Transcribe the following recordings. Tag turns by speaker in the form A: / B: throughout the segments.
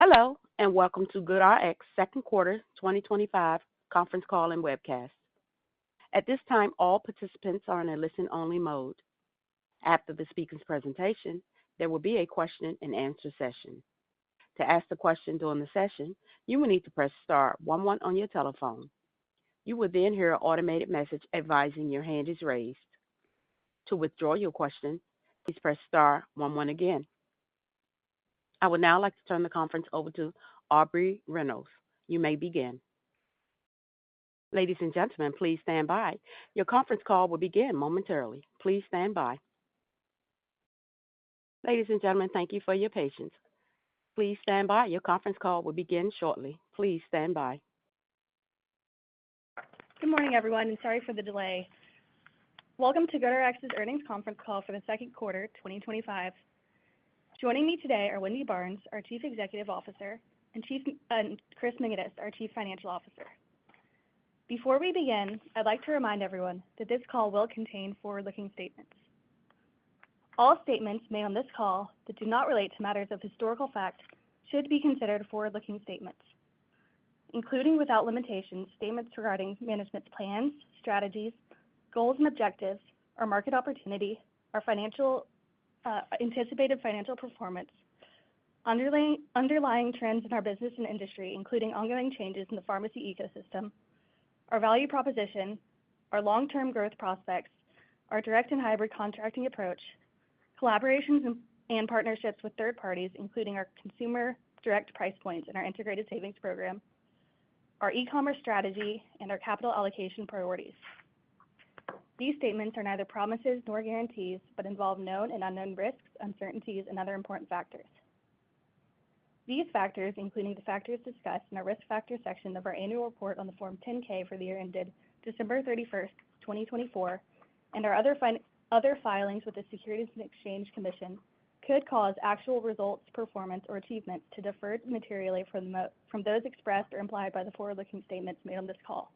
A: Hello, and welcome to GoodRx second quarter 2025 conference call and webcast. At this time, all participants are in a listen-only mode. After the speaker's presentation, there will be a question-and-answer session. To ask the question during the session, you will need to press star 11 on your telephone. You will then hear an automated message advising your hand is raised. To withdraw your question, please press star 11 again. I would now like to turn the conference over to Aubrey Reynolds. You may begin. Ladies and gentlemen, please stand by. Your conference call will begin momentarily. Please stand by. Ladies and gentlemen, thank you for your patience. Please stand by. Your conference call will begin shortly. Please stand by.
B: Good morning, everyone, and sorry for the delay. Welcome to GoodRx's earnings conference call for the second quarter 2025. Joining me today are Wendy Barnes, our Chief Executive Officer, and Chris Mingadis, our Chief Financial Officer. Before we begin, I'd like to remind everyone that this call will contain forward-looking statements. All statements made on this call that do not relate to matters of historical fact should be considered forward-looking statements, including without limitations statements regarding management's plans, strategies, goals and objectives, our market opportunity, our anticipated financial performance, underlying trends in our business and industry, including ongoing changes in the pharmacy ecosystem, our value proposition, our long-term growth prospects, our direct and hybrid contracting approach, collaborations and partnerships with third parties, including our consumer direct price points and our integrated savings program, our e-commerce strategy, and our capital allocation priorities. These statements are neither promises nor guarantees, but involve known and unknown risks, uncertainties, and other important factors. These factors, including the factors discussed in our risk factor section of our annual report on the Form 10-K for the year ended December 31st, 2024, and our other filings with the Securities and Exchange Commission, could cause actual results, performance, or achievements to differ materially from those expressed or implied by the forward-looking statements made on this call.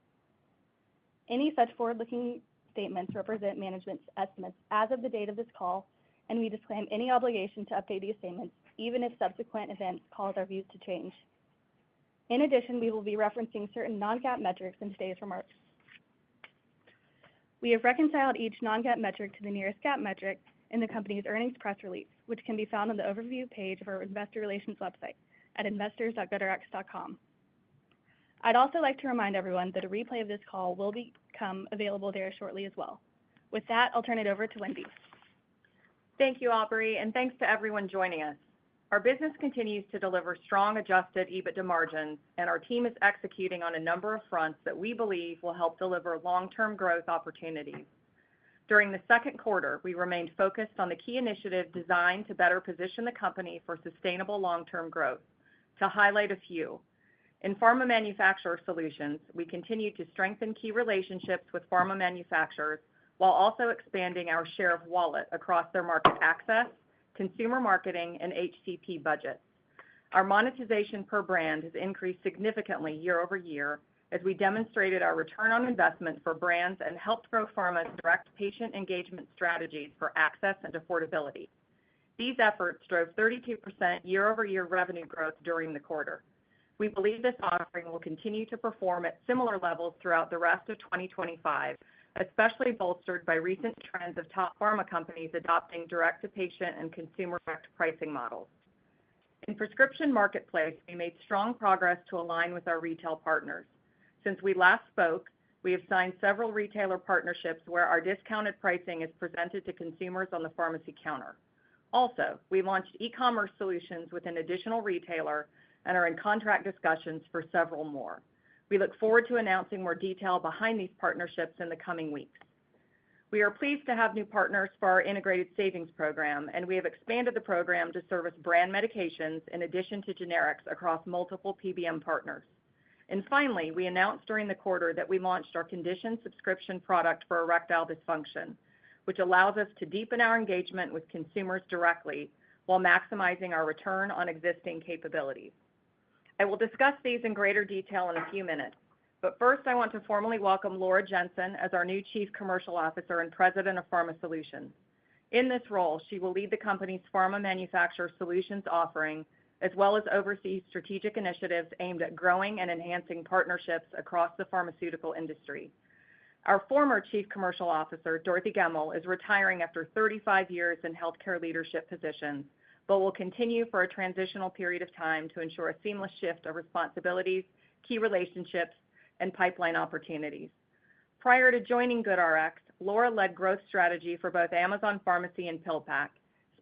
B: Any such forward-looking statements represent management's estimates as of the date of this call, and we disclaim any obligation to update these statements, even if subsequent events cause our views to change. In addition, we will be referencing certain non-GAAP metrics in today's remarks. We have reconciled each non-GAAP metric to the nearest GAAP metric in the company's earnings press release, which can be found on the overview page of our investor relations website at investors.goodrx.com. I'd also like to remind everyone that a replay of this call will become available there shortly as well. With that, I'll turn it over to Wendy.
C: Thank you, Aubrey, and thanks to everyone joining us. Our business continues to deliver strong adjusted EBITDA margins, and our team is executing on a number of fronts that we believe will help deliver long-term growth opportunities. During the second quarter, we remained focused on the key initiatives designed to better position the company for sustainable long-term growth. To highlight a few, in Pharma Manufacturer Solutions, we continue to strengthen key relationships with pharma manufacturers while also expanding our share of wallet across their market access, consumer marketing, and HCP budgets. Our monetization per brand has increased significantly year over year as we demonstrated our return on investment for brands and helped grow pharma's direct patient engagement strategies for access and affordability. These efforts drove 32% year-over-year revenue growth during the quarter. We believe this offering will continue to perform at similar levels throughout the rest of 2025, especially bolstered by recent trends of top pharma companies adopting direct-to-patient and consumer-direct pricing models. In Prescription Marketplace, we made strong progress to align with our retail partners. Since we last spoke, we have signed several retailer partnerships where our discounted pricing is presented to consumers on the pharmacy counter. Also, we launched e-commerce solutions with an additional retailer and are in contract discussions for several more. We look forward to announcing more detail behind these partnerships in the coming weeks. We are pleased to have new partners for our integrated savings program, and we have expanded the program to service brand medications in addition to generics across multiple PBM partners. And finally, we announced during the quarter that we launched our condition subscription product for erectile dysfunction, which allows us to deepen our engagement with consumers directly while maximizing our return on existing capabilities. I will discuss these in greater detail in a few minutes, but first I want to formally welcome Laura Jensen as our new Chief Commercial Officer and President of Pharma Solutions. In this role, she will lead the company's Pharma Manufacturer Solutions offering, as well as oversee strategic initiatives aimed at growing and enhancing partnerships across the pharmaceutical industry. Our former Chief Commercial Officer, Dorothy Gemmel, is retiring after 35 years in healthcare leadership positions, but will continue for a transitional period of time to ensure a seamless shift of responsibilities, key relationships, and pipeline opportunities. Prior to joining GoodRx, Laura led growth strategy for both Amazon Pharmacy and PillPack,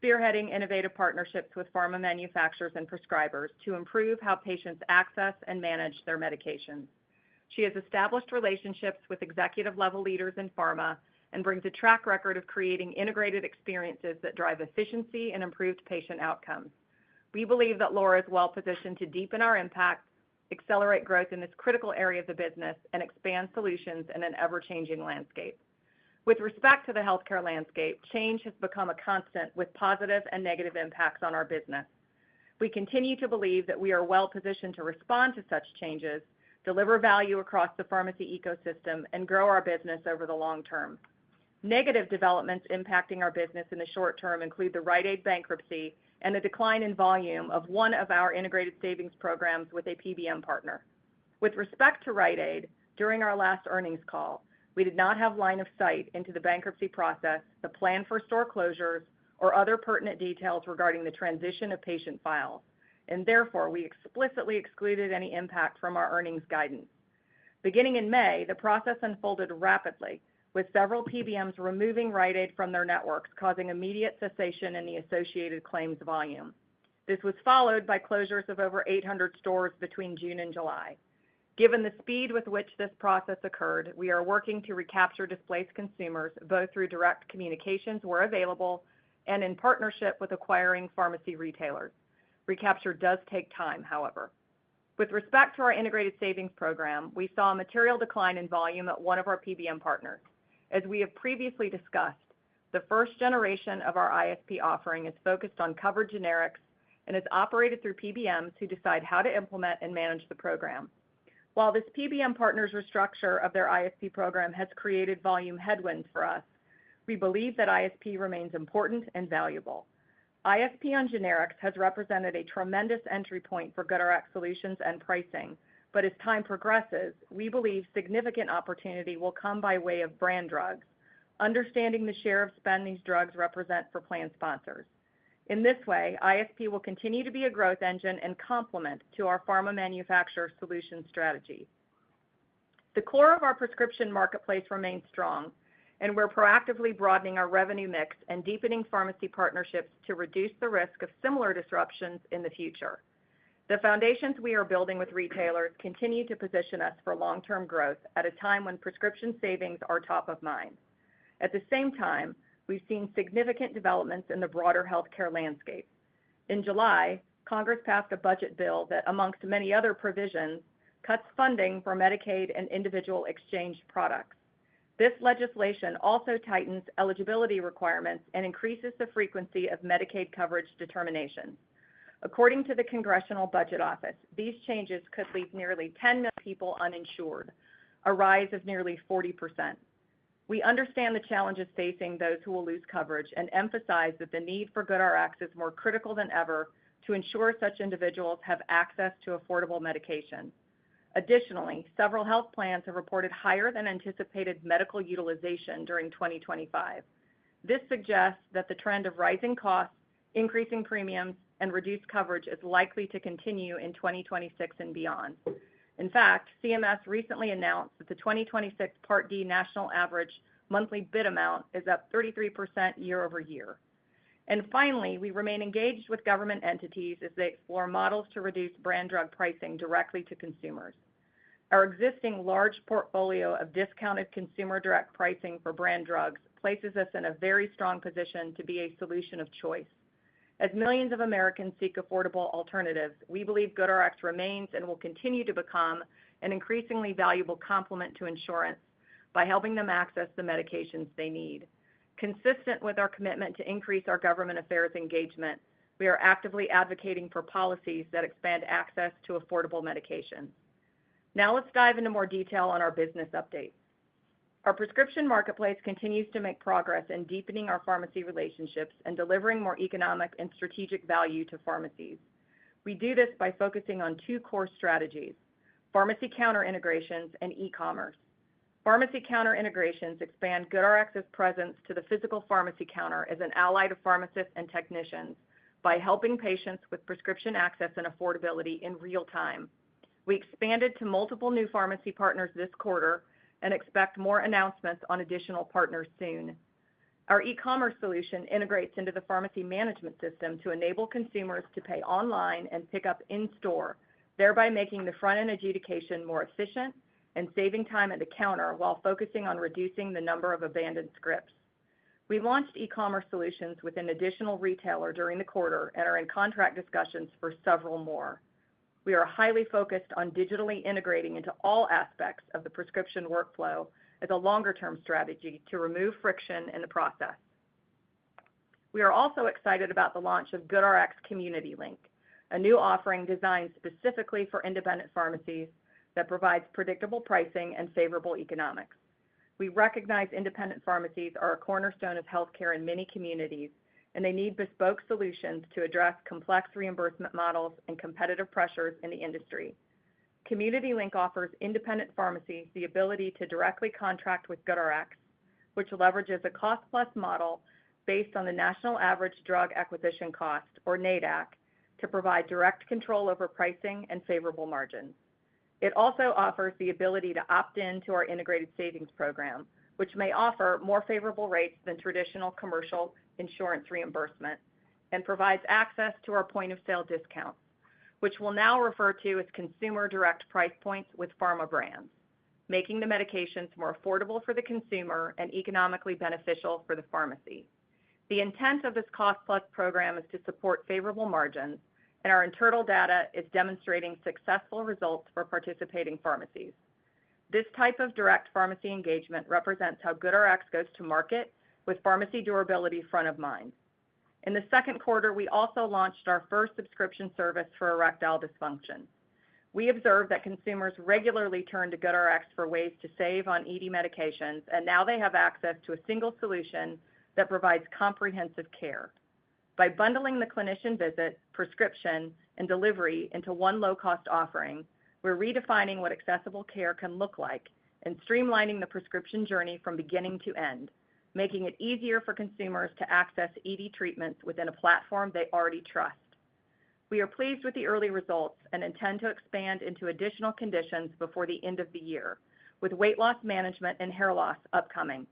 C: spearheading innovative partnerships with pharma manufacturers and prescribers to improve how patients access and manage their medications. She has established relationships with executive-level leaders in pharma and brings a track record of creating integrated experiences that drive efficiency and improved patient outcomes. We believe that Laura is well-positioned to deepen our impact, accelerate growth in this critical area of the business, and expand solutions in an ever-changing landscape. With respect to the healthcare landscape, change has become a constant with positive and negative impacts on our business. We continue to believe that we are well-positioned to respond to such changes, deliver value across the pharmacy ecosystem, and grow our business over the long term. Negative developments impacting our business in the short term include the Rite Aid bankruptcy and the decline in volume of one of our integrated savings programs with a PBM partner. With respect to Rite Aid, during our last earnings call, we did not have line of sight into the bankruptcy process, the plan for store closures, or other pertinent details regarding the transition of patient files, and therefore we explicitly excluded any impact from our earnings guidance. Beginning in May, the process unfolded rapidly, with several PBMs removing Rite Aid from their networks, causing immediate cessation in the associated claims volume. This was followed by closures of over 800 stores between June and July. Given the speed with which this process occurred, we are working to recapture displaced consumers, both through direct communications where available and in partnership with acquiring pharmacy retailers. Recapture does take time, however. With respect to our integrated savings program, we saw a material decline in volume at one of our PBM partners. As we have previously discussed, the first generation of our ISP offering is focused on covered generics and is operated through PBMs who decide how to implement and manage the program. While this PBM partner's restructure of their ISP program has created volume headwinds for us, we believe that ISP remains important and valuable. ISP on generics has represented a tremendous entry point for GoodRx solutions and pricing, but as time progresses, we believe significant opportunity will come by way of brand drugs, understanding the share of spend these drugs represent for plan sponsors. In this way, ISP will continue to be a growth engine and complement to our pharma manufacturer solution strategy. The core of our prescription marketplace remains strong, and we're proactively broadening our revenue mix and deepening pharmacy partnerships to reduce the risk of similar disruptions in the future. The foundations we are building with retailers continue to position us for long-term growth at a time when prescription savings are top of mind. At the same time, we've seen significant developments in the broader healthcare landscape. In July, Congress passed a budget bill that, amongst many other provisions, cuts funding for Medicaid and individual exchange products. This legislation also tightens eligibility requirements and increases the frequency of Medicaid coverage determinations. According to the Congressional Budget Office, these changes could leave nearly 10 million people uninsured, a rise of nearly 40%. We understand the challenges facing those who will lose coverage and emphasize that the need for GoodRx is more critical than ever to ensure such individuals have access to affordable medication. Additionally, several health plans have reported higher than anticipated medical utilization during 2025. This suggests that the trend of rising costs, increasing premiums, and reduced coverage is likely to continue in 2026 and beyond. In fact, CMS recently announced that the 2026 Part D national average monthly bid amount is up 33% year over year. And finally, we remain engaged with government entities as they explore models to reduce brand drug pricing directly to consumers. Our existing large portfolio of discounted consumer direct pricing for brand drugs places us in a very strong position to be a solution of choice. As millions of Americans seek affordable alternatives, we believe GoodRx remains and will continue to become an increasingly valuable complement to insurance by helping them access the medications they need. Consistent with our commitment to increase our government affairs engagement, we are actively advocating for policies that expand access to affordable medications. Now let's dive into more detail on our business update. Our prescription marketplace continues to make progress in deepening our pharmacy relationships and delivering more economic and strategic value to pharmacies. We do this by focusing on two core strategies: pharmacy counter integrations and e-commerce. Pharmacy counter integrations expand GoodRx's presence to the physical pharmacy counter as an ally to pharmacists and technicians by helping patients with prescription access and affordability in real time. We expanded to multiple new pharmacy partners this quarter and expect more announcements on additional partners soon. Our e-commerce solution integrates into the pharmacy management system to enable consumers to pay online and pick up in-store, thereby making the front-end adjudication more efficient and saving time at the counter while focusing on reducing the number of abandoned scripts. We launched e-commerce solutions with an additional retailer during the quarter and are in contract discussions for several more. We are highly focused on digitally integrating into all aspects of the prescription workflow as a longer-term strategy to remove friction in the process. We are also excited about the launch of GoodRx Community Link, a new offering designed specifically for independent pharmacies that provides predictable pricing and favorable economics. We recognize independent pharmacies are a cornerstone of healthcare in many communities, and they need bespoke solutions to address complex reimbursement models and competitive pressures in the industry. Community Link offers independent pharmacies the ability to directly contract with GoodRx, which leverages a cost-plus model based on the National Average Drug Acquisition Cost, or NADAC, to provide direct control over pricing and favorable margins. It also offers the ability to opt in to our integrated savings program, which may offer more favorable rates than traditional commercial insurance reimbursement, and provides access to our point-of-sale discounts, which we'll now refer to as consumer direct price points with pharma brands, making the medications more affordable for the consumer and economically beneficial for the pharmacy. The intent of this cost-plus program is to support favorable margins, and our internal data is demonstrating successful results for participating pharmacies. This type of direct pharmacy engagement represents how GoodRx goes to market with pharmacy durability front of mind. In the second quarter, we also launched our first subscription service for erectile dysfunction. We observed that consumers regularly turn to GoodRx for ways to save on ED medications, and now they have access to a single solution that provides comprehensive care. By bundling the clinician visit, prescription, and delivery into one low-cost offering, we're redefining what accessible care can look like and streamlining the prescription journey from beginning to end, making it easier for consumers to access ED treatments within a platform they already trust. We are pleased with the early results and intend to expand into additional conditions before the end of the year, with weight loss management and hair loss upcoming.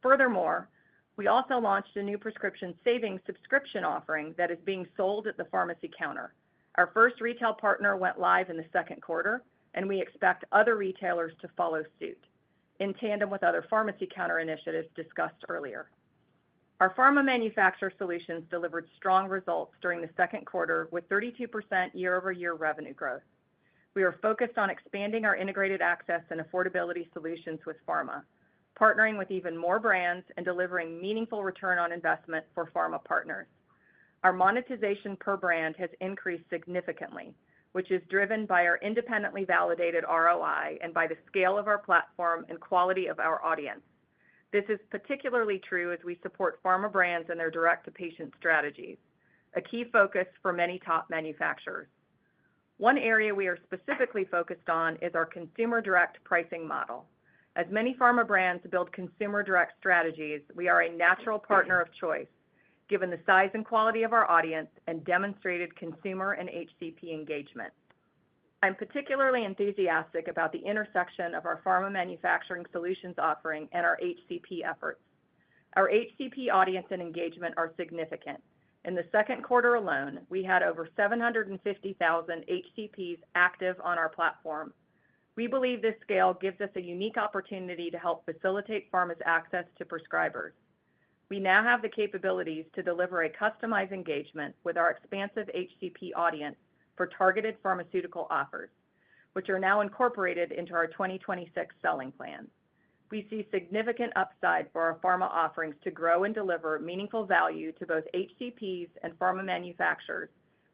C: Furthermore, we also launched a new prescription savings subscription offering that is being sold at the pharmacy counter. Our first retail partner went live in the second quarter, and we expect other retailers to follow suit, in tandem with other pharmacy counter initiatives discussed earlier. Our pharma manufacturer solutions delivered strong results during the second quarter with 32% year-over-year revenue growth. We are focused on expanding our integrated access and affordability solutions with pharma, partnering with even more brands and delivering meaningful return on investment for pharma partners. Our monetization per brand has increased significantly, which is driven by our independently validated ROI and by the scale of our platform and quality of our audience. This is particularly true as we support pharma brands and their direct-to-patient strategies, a key focus for many top manufacturers. One area we are specifically focused on is our consumer direct pricing model. As many pharma brands build consumer direct strategies, we are a natural partner of choice, given the size and quality of our audience and demonstrated consumer and HCP engagement. I'm particularly enthusiastic about the intersection of our pharma manufacturing solutions offering and our HCP efforts. Our HCP audience and engagement are significant. In the second quarter alone, we had over 750,000 HCPs active on our platform. We believe this scale gives us a unique opportunity to help facilitate pharma's access to prescribers. We now have the capabilities to deliver a customized engagement with our expansive HCP audience for targeted pharmaceutical offers, which are now incorporated into our 2026 selling plan. We see significant upside for our pharma offerings to grow and deliver meaningful value to both HCPs and pharma manufacturers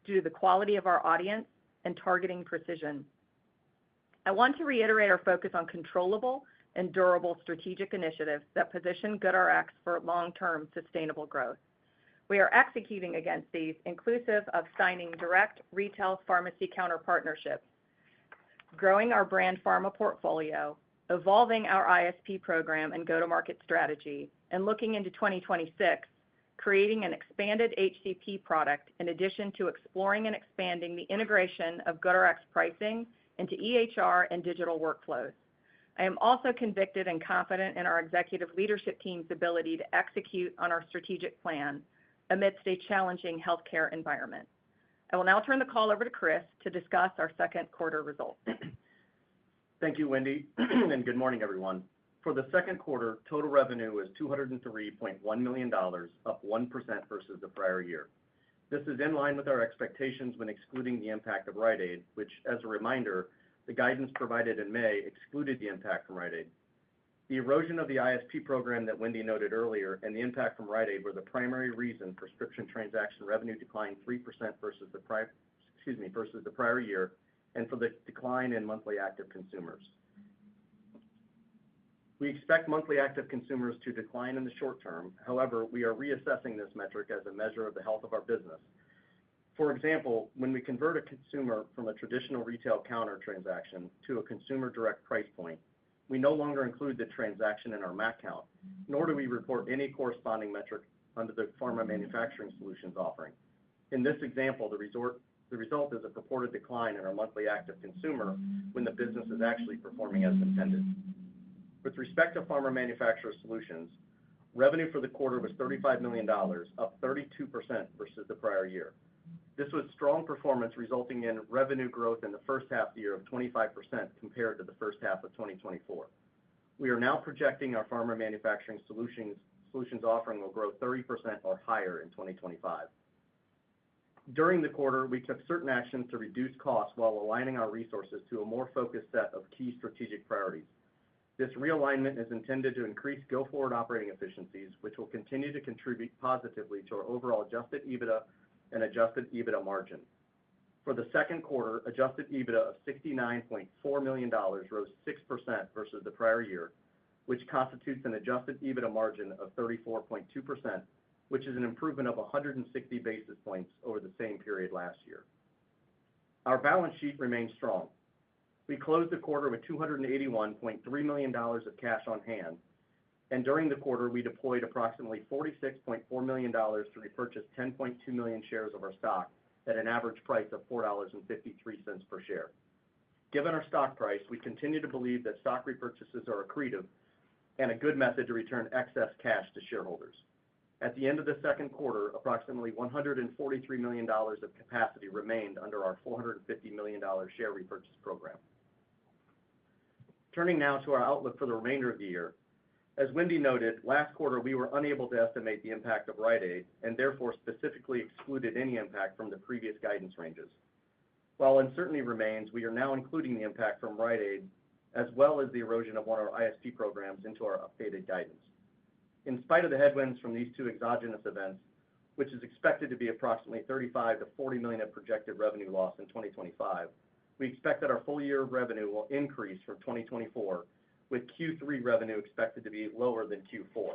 C: due to the quality of our audience and targeting precision. I want to reiterate our focus on controllable and durable strategic initiatives that position GoodRx for long-term sustainable growth. We are executing against these, inclusive of signing direct retail pharmacy counter partnerships, growing our brand pharma portfolio, evolving our ISP program and go-to-market strategy, and looking into 2026, creating an expanded HCP product in addition to exploring and expanding the integration of GoodRx pricing into EHR and digital workflows. I am also convicted and confident in our executive leadership team's ability to execute on our strategic plan amidst a challenging healthcare environment. I will now turn the call over to Chris to discuss our second quarter results.
D: Thank you, Wendy, and good morning, everyone. For the second quarter, total revenue was $203.1 million, up 1% versus the prior year. This is in line with our expectations when excluding the impact of Rite Aid, which, as a reminder, the guidance provided in May excluded the impact from Rite Aid. The erosion of the ISP program that Wendy noted earlier and the impact from Rite Aid were the primary reason prescription transaction revenue declined 3% versus the prior year, and for the decline in monthly active consumers. We expect monthly active consumers to decline in the short term. However, we are reassessing this metric as a measure of the health of our business. For example, when we convert a consumer from a traditional retail counter transaction to a consumer direct price point, we no longer include the transaction in our MAC count, nor do we report any corresponding metric under the Pharma Manufacturer Solutions offering. In this example, the result is a purported decline in our monthly active consumer when the business is actually performing as intended. With respect to Pharma Manufacturer Solutions, revenue for the quarter was $35 million, up 32% versus the prior year. This was strong performance, resulting in revenue growth in the first half of the year of 25% compared to the first half of 2024. We are now projecting our Pharma Manufacturing Solutions offering will grow 30% or higher in 2025. During the quarter, we took certain actions to reduce costs while aligning our resources to a more focused set of key strategic priorities. This realignment is intended to increase go-forward operating efficiencies, which will continue to contribute positively to our overall adjusted EBITDA and adjusted EBITDA margin. For the second quarter, adjusted EBITDA of $69.4 million rose 6% versus the prior year, which constitutes an adjusted EBITDA margin of 34.2%, which is an improvement of 160 basis points over the same period last year. Our balance sheet remains strong. We closed the quarter with $281.3 million of cash on hand, and during the quarter, we deployed approximately $46.4 million to repurchase 10.2 million shares of our stock at an average price of $4.53 per share. Given our stock price, we continue to believe that stock repurchases are accretive and a good method to return excess cash to shareholders. At the end of the second quarter, approximately $143 million of capacity remained under our $450 million share repurchase program. Turning now to our outlook for the remainder of the year. As Wendy noted, last quarter we were unable to estimate the impact of Rite Aid and therefore specifically excluded any impact from the previous guidance ranges. While uncertainty remains, we are now including the impact from Rite Aid as well as the erosion of one of our ISP programs into our updated guidance. In spite of the headwinds from these two exogenous events, which is expected to be approximately $35 to $40 million of projected revenue loss in 2025, we expect that our full-year revenue will increase from 2024, with Q3 revenue expected to be lower than Q4.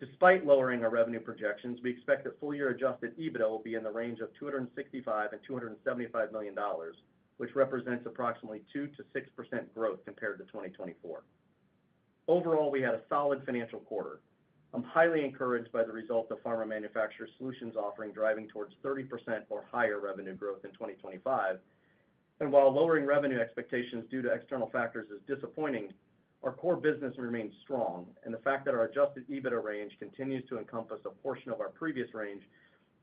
D: Despite lowering our revenue projections, we expect that full-year adjusted EBITDA will be in the range of $265 and $275 million, which represents approximately 2 to 6% growth compared to 2024. Overall, we had a solid financial quarter. I'm highly encouraged by the result of Pharma Manufacturer Solutions offering driving towards 30% or higher revenue growth in 2025. And while lowering revenue expectations due to external factors is disappointing, our core business remains strong, and the fact that our adjusted EBITDA range continues to encompass a portion of our previous range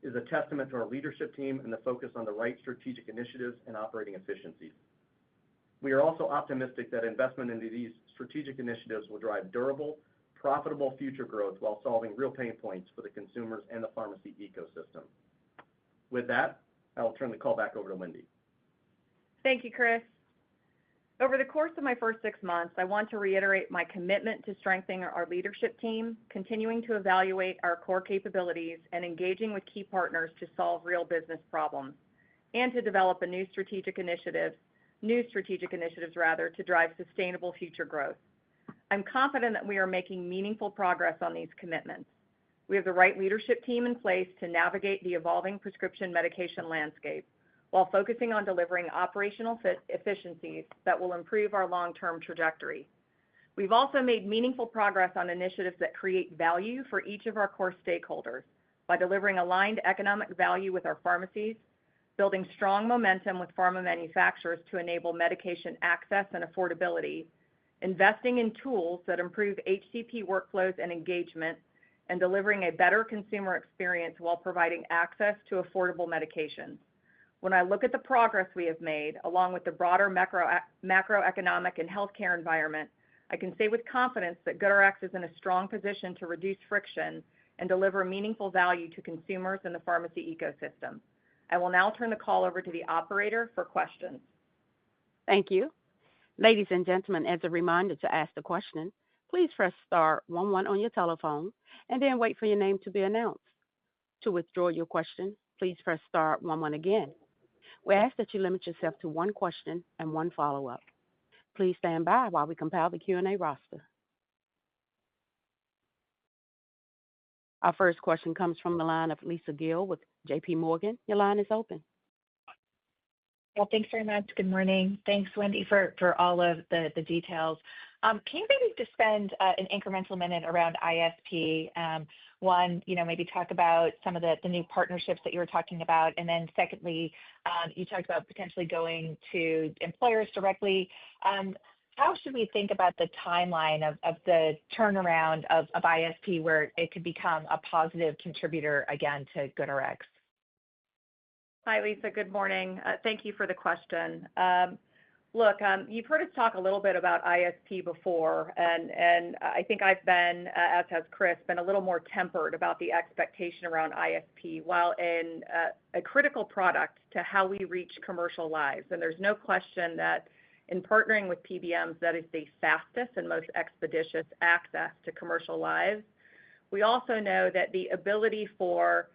D: is a testament to our leadership team and the focus on the right strategic initiatives and operating efficiencies. We are also optimistic that investment into these strategic initiatives will drive durable, profitable future growth while solving real pain points for the consumers and the pharmacy ecosystem. With that, I will turn the call back over to Wendy.
C: Thank you, Chris. Over the course of my first 6 months, I want to reiterate my commitment to strengthening our leadership team, continuing to evaluate our core capabilities, and engaging with key partners to solve real business problems, and to develop new strategic initiatives to drive sustainable future growth. I'm confident that we are making meaningful progress on these commitments. We have the right leadership team in place to navigate the evolving prescription medication landscape while focusing on delivering operational efficiencies that will improve our long-term trajectory. We've also made meaningful progress on initiatives that create value for each of our core stakeholders by delivering aligned economic value with our pharmacies, building strong momentum with pharma manufacturers to enable medication access and affordability, investing in tools that improve HCP workflows and engagement, and delivering a better consumer experience while providing access to affordable medications. When I look at the progress we have made, along with the broader macroeconomic and healthcare environment, I can say with confidence that GoodRx is in a strong position to reduce friction and deliver meaningful value to consumers in the pharmacy ecosystem. I will now turn the call over to the operator for questions.
A: Thank you. Ladies and gentlemen, as a reminder to ask the question, please press star 11 on your telephone and then wait for your name to be announced. To withdraw your question, please press star 11 again. We ask that you limit yourself to one question and one follow-up. Please stand by while we compile the Q&A roster. Our first question comes from the line of Lisa Gill with J.P. Morgan. Your line is open.
E: Well, thanks very much. Good morning. Thanks, Wendy, for all of the details. Can you maybe just spend an incremental minute around ISP? One, maybe talk about some of the new partnerships that you were talking about. And then secondly, you talked about potentially going to employers directly. How should we think about the timeline of the turnaround of ISP where it could become a positive contributor again to GoodRx?
C: Hi, Lisa. Good morning. Thank you for the question. Look, you've heard us talk a little bit about ISP before, and I think I've been, as has Chris, been a little more tempered about the expectation around ISP while in a critical product to how we reach commercial lives. And there's no question that in partnering with PBMs, that is the fastest and most expeditious access to commercial lives. We also know that the ability for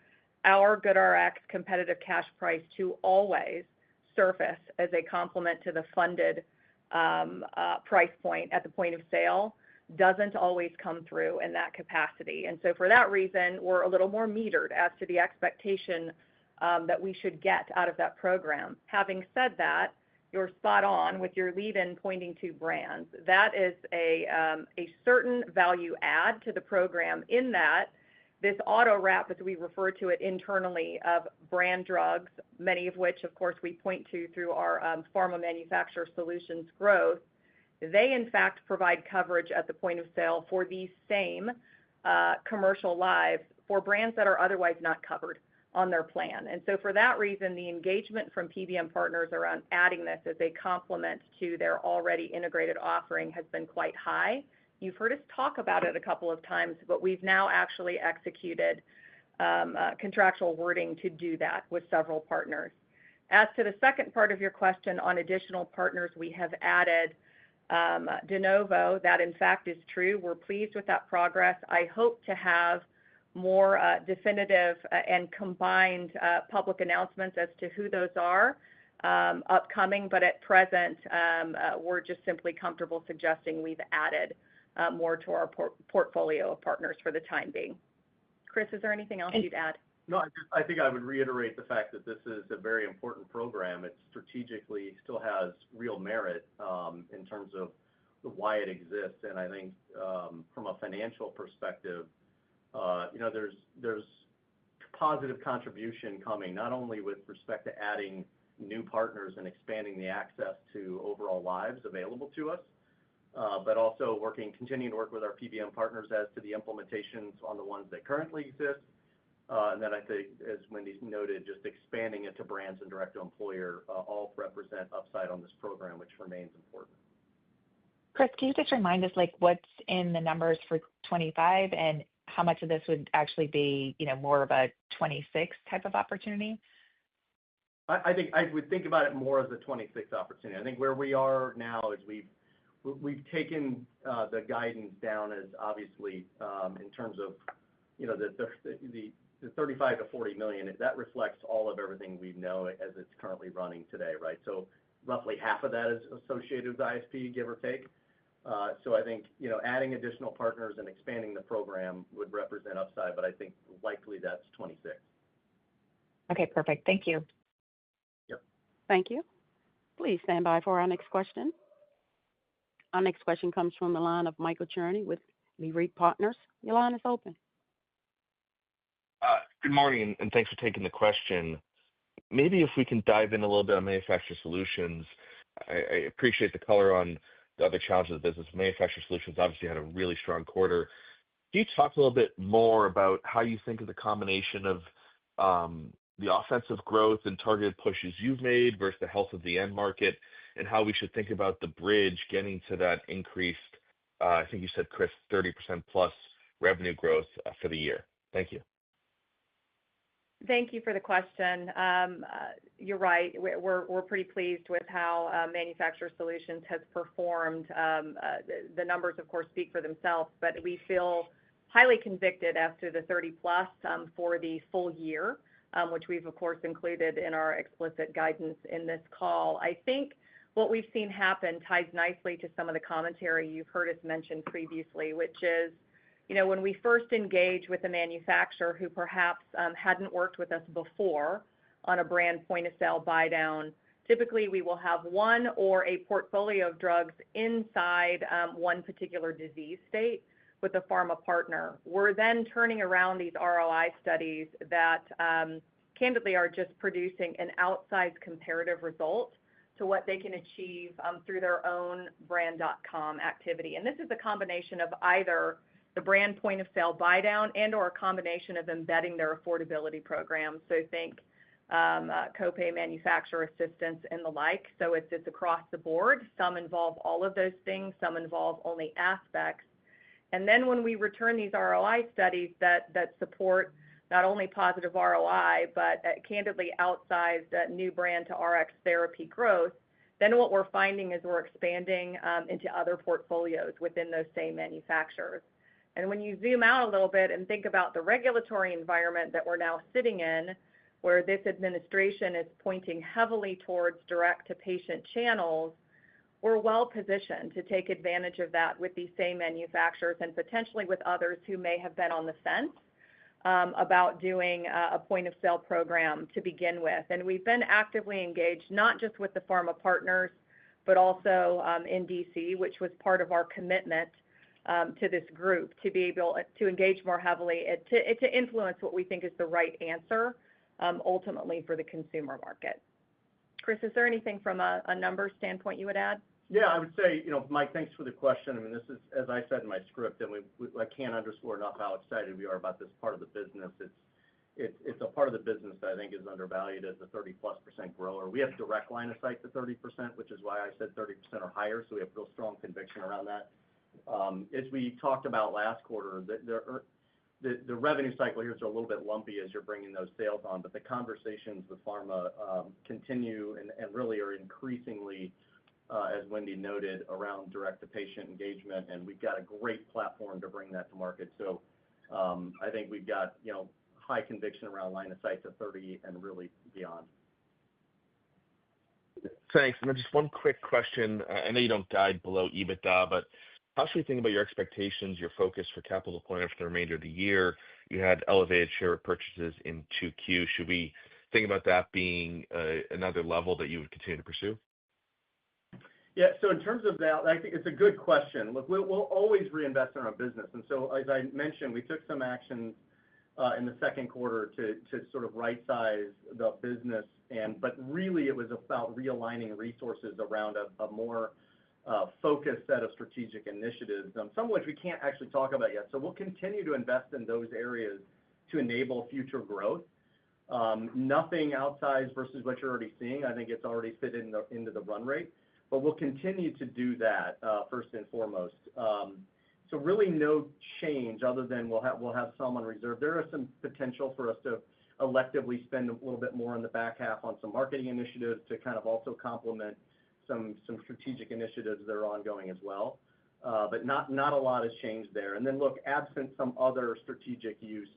C: our GoodRx competitive cash price to always surface as a complement to the funded price point at the point of sale doesn't always come through in that capacity. And so for that reason, we're a little more metered as to the expectation that we should get out of that program. Having said that, you're spot on with your lead-in pointing to brands. That is a certain value add to the program in that this auto wrap, as we refer to it internally, of brand drugs, many of which, of course, we point to through our pharma manufacturer solutions growth, they, in fact, provide coverage at the point of sale for these same commercial lives for brands that are otherwise not covered on their plan. And so for that reason, the engagement from PBM partners around adding this as a complement to their already integrated offering has been quite high. You've heard us talk about it a couple of times, but we've now actually executed contractual wording to do that with several partners. As to the second part of your question on additional partners we have added de novo, that in fact is true. We're pleased with that progress. I hope to have more definitive and combined public announcements as to who those are upcoming, but at present, we're just simply comfortable suggesting we've added more to our portfolio of partners for the time being. Chris, is there anything else you'd add?
D: No, I think I would reiterate the fact that this is a very important program. It strategically still has real merit in terms of why it exists. And I think from a financial perspective, there's positive contribution coming, not only with respect to adding new partners and expanding the access to overall lives available to us, but also continuing to work with our PBM partners as to the implementations on the ones that currently exist. And then I think, as Wendy noted, just expanding it to brands and direct-to-employer all represent upside on this program, which remains important.
E: Chris, can you just remind us what's in the numbers for 25 and how much of this would actually be more of a 26 type of opportunity?
D: I think I would think about it more as a 26 opportunity. I think where we are now is we've taken the guidance down as obviously in terms of the 35 to 40 million. That reflects all of everything we know as it's currently running today, right? So roughly half of that is associated with ISP, give or take. So I think, adding additional partners and expanding the program would represent upside, but I think likely that's 26.
E: Okay, perfect. Thank you.
D: Yep.
A: Thank you. Please stand by for our next question. Our next question comes from the line of Michael Cherny with Leerink Partners. Your line is open.
F: Good morning, and thanks for taking the question. Maybe if we can dive in a little bit on Manufacturer Solutions. I appreciate the color on the other challenges of the business. Manufacturer Solutions obviously had a really strong quarter. Can you talk a little bit more about how you think of the combination of the offensive growth and targeted pushes you've made versus the health of the end market, and how we should think about the bridge getting to that increased, I think you said, Chris, 30% plus revenue growth for the year? Thank you.
C: Thank you for the question. You're right. We're pretty pleased with how Manufacturer Solutions has performed. The numbers, of course, speak for themselves, but we feel highly convicted as to the 30 plus for the full year, which we've, of course, included in our explicit guidance in this call. I think what we've seen happen ties nicely to some of the commentary you've heard us mention previously, which is, when we first engage with a manufacturer who perhaps hadn't worked with us before on a brand point of sale buy down, typically we will have one or a portfolio of drugs inside one particular disease state with a pharma partner. We're then turning around these ROI studies that candidly are just producing an outsized comparative result to what they can achieve through their own brand.com activity. And this is a combination of either the brand point of sale buy down and or a combination of embedding their affordability programs. So think copay manufacturer assistance and the like. So it's across the board. Some involve all of those things. Some involve only aspects. And then when we return these ROI studies that support not only positive ROI, but candidly outsized new brand to RX therapy growth, then what we're finding is we're expanding into other portfolios within those same manufacturers. And when you zoom out a little bit and think about the regulatory environment that we're now sitting in, where this administration is pointing heavily towards direct-to-patient channels, we're well positioned to take advantage of that with these same manufacturers and potentially with others who may have been on the fence about doing a point-of-sale program to begin with. And we've been actively engaged, not just with the pharma partners, but also in DC, which was part of our commitment to this group to be able to engage more heavily, to influence what we think is the right answer ultimately for the consumer market. Chris, is there anything from a number standpoint you would add?
D: Yeah, I would say, Mike, thanks for the question. I mean, this is, as I said in my script, and I can't underscore enough how excited we are about this part of the business. It's a part of the business that I think is undervalued as a 30+% grower. We have direct line of sight to 30%, which is why I said 30% or higher. So we have real strong conviction around that. As we talked about last quarter, the revenue cycle here is a little bit lumpy as you're bringing those sales on, but the conversations with pharma continue and really are increasingly, as Wendy noted, around direct-to-patient engagement, and we've got a great platform to bring that to market. So I think we've got high conviction around line of sight to 30 and really beyond.
F: Thanks. And then just one quick question. I know you don't guide below EBITDA, but how should we think about your expectations, your focus for capital deployment for the remainder of the year? You had elevated share purchases in 2Q. Should we think about that being another level that you would continue to pursue?
D: Yeah, so in terms of that, I think it's a good question. Look, we'll always reinvest in our business. And so, as I mentioned, we took some action in the second quarter to sort of right-size the business. But really, it was about realigning resources around a more focused set of strategic initiatives, some of which we can't actually talk about yet. So we'll continue to invest in those areas to enable future growth. Nothing outsized versus what you're already seeing. I think it's already fit into the run rate. But we'll continue to do that first and foremost. So really no change other than we'll have some on reserve. There is some potential for us to electively spend a little bit more in the back half on some marketing initiatives to kind of also complement some strategic initiatives that are ongoing as well. But not a lot has changed there. And then look, absent some other strategic use